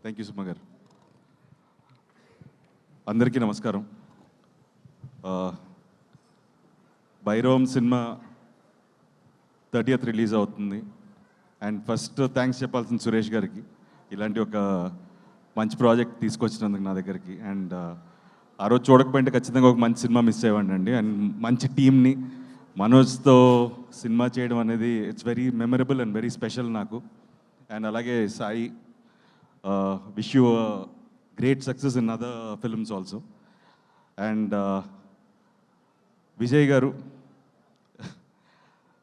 Thank you Suma గారు. అందరికీ నమస్కారం. భైరవం సినిమా 30th రిలీజ్ అవుతుంది. అండ్ ఫస్ట్ థ్యాంక్స్ చెప్పాల్సిన సురేష్ గారికి ఇలాంటి ఒక మంచి ప్రాజెక్ట్ తీసుకొచ్చినందుకు నా దగ్గరికి. అండ్ ఆ రోజు చూడకపోయింటే ఖచ్చితంగా ఒక మంచి సినిమా మిస్ అయ్యేవాడిని అండి. అండ్ మంచి టీమ్ని మనోజ్తో సినిమా చేయడం అనేది it's very memorable and very special నాకు. అండ్ అలాగే Sai, wish you great success in other films also. And Vijay garu,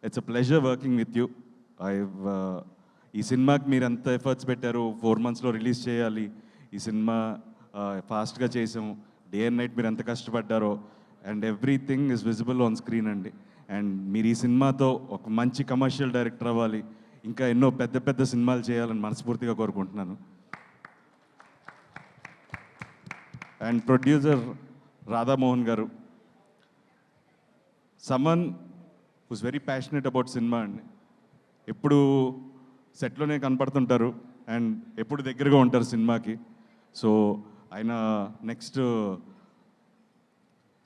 it's a pleasure working with you. ఈ సినిమాకి మీరు ఎంత ఎఫర్ట్స్ పెట్టారు, 4 monthsలో రిలీజ్ చేయాలి, ఈ సినిమా ఫాస్ట్గా చేసాము, డే అండ్ నైట్ మీరు ఎంత కష్టపడ్డారో, and everything is visible on screen అండి. అండ్ మీరు ఈ సినిమాతో ఒక మంచి కమర్షియల్ డైరెక్టర్ అవ్వాలి, ఇంకా ఎన్నో పెద్ద పెద్ద సినిమాలు చేయాలని మనస్ఫూర్తిగా కోరుకుంటున్నాను. And producer Radhamohan garu, someone who's very passionate about cinema అండి. ఎప్పుడు సెట్లోనే కనపడుతుంటారు అండ్ ఎప్పుడు దగ్గరగా ఉంటారు సినిమాకి. సో ఆయన నెక్స్ట్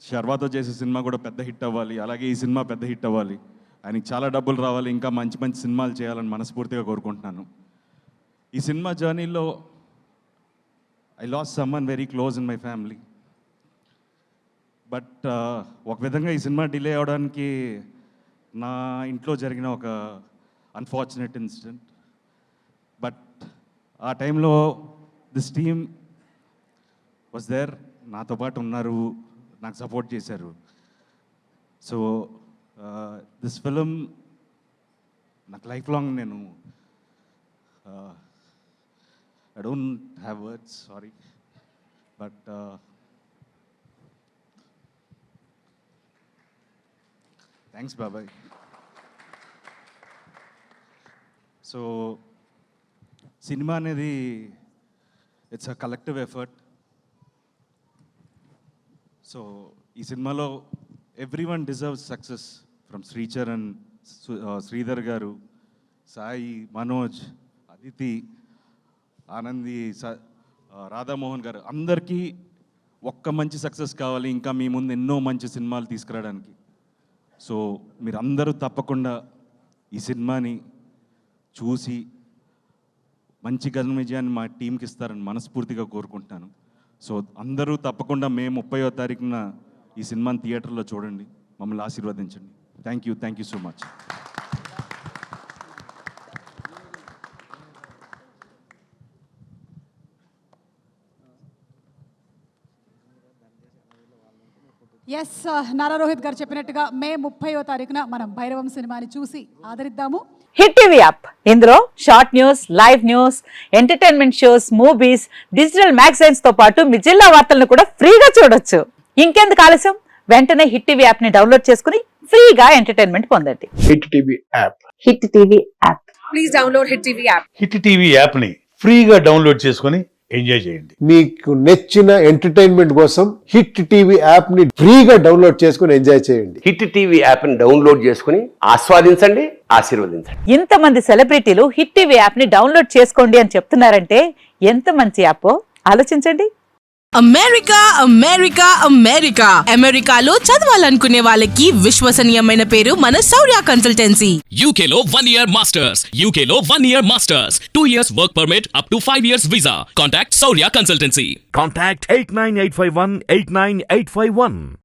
శర్వాతో చేసే సినిమా కూడా పెద్ద హిట్ అవ్వాలి, అలాగే ఈ సినిమా పెద్ద హిట్ అవ్వాలి, ఆయనకి చాలా డబ్బులు రావాలి, ఇంకా మంచి మంచి సినిమాలు చేయాలని మనస్ఫూర్తిగా కోరుకుంటున్నాను. ఈ సినిమా జర్నీలో I last someone very close in my family. But ఒక విధంగా ఈ సినిమా డిలే అవడానికి నా ఇంట్లో జరిగిన ఒక అన్ఫార్చునేట్ ఇన్సిడెంట్. బట్ ఆ టైంలో దిస్ టీమ్ వాజ్ దేర్, నాతో పాటు ఉన్నారు, నాకు సపోర్ట్ చేశారు. సో దిస్ ఫిలిం నాకు లైఫ్ లాంగ్ నేను I don't have words, sorry, but thanks బాబాయ్. సో సినిమా అనేది it's a collective effort. So ఈ సినిమాలో every one deserves success, from Sricharan, Sridhar గారు, సాయి, మనోజ్, అదితి, ఆనంది, రాధామోహన్ గారు, అందరికీ ఒక్క మంచి సక్సెస్ కావాలి, ఇంకా మీ ముందు ఎన్నో మంచి సినిమాలు తీసుకురావడానికి. సో మీరందరూ తప్పకుండా ఈ సినిమాని చూసి మంచి ఘన విజయాన్ని మా టీంకి ఇస్తారని మనస్ఫూర్తిగా కోరుకుంటున్నాను. సో అందరూ తప్పకుండా మే 30వ తారీఖున ఈ సినిమాని థియేటర్లో చూడండి, మమ్మల్ని ఆశీర్వదించండి. Thank you so much. Yes, Nara Rohit garu చెప్పినట్టుగా మే 30వ తారీఖున మనం భైరవం సినిమాని చూసి ఆదరిద్దాము. హిట్ టీవీ యాప్, ఇందులో short news, live news, entertainment shows, movies, digital magazines తో పాటు మీ జిల్లా వార్తలను కూడా ఫ్రీగా చూడొచ్చు. ఇంకెందుకు ఆలస్యం, వెంటనే హిట్ టీవీ యాప్ ని డౌన్లోడ్ చేసుకుని ఫ్రీగా ఎంటర్టైన్మెంట్ పొందండి. Hit TV app, hit TV app, please download hit TV app. Hit TV app ని ఫ్రీగా డౌన్లోడ్ చేసుకుని ఎంజాయ్ చేయండి. మీకు నచ్చిన ఎంటర్టైన్మెంట్ కోసం హిట్ టీవీ యాప్ ని ఫ్రీగా డౌన్లోడ్ చేసుకుని ఎంజాయ్ చేయండి. హిట్ టీవీ యాప్ ని డౌన్లోడ్ చేసుకుని ఆస్వాదించండి, ఆశీర్వదించండి. ఇంతమంది సెలబ్రిటీలు హిట్ టీవీ యాప్ ని డౌన్లోడ్ చేసుకోండి అని చెప్తున్నారంటే ఎంత మంచి యాప్ ఆలోచించండి. అమెరికా అమెరికా అమెరికా అమెరికాలో చదవాలనుకునే వాళ్ళకి విశ్వసనీయమైన పేరు మన శౌర్య కన్సల్టెన్సీ. UK లో 1 year masters, UK లో 1 year masters, 2 years work permit up to 5 years visa. Contact Saurya Consultancy. Contact 89851 89851.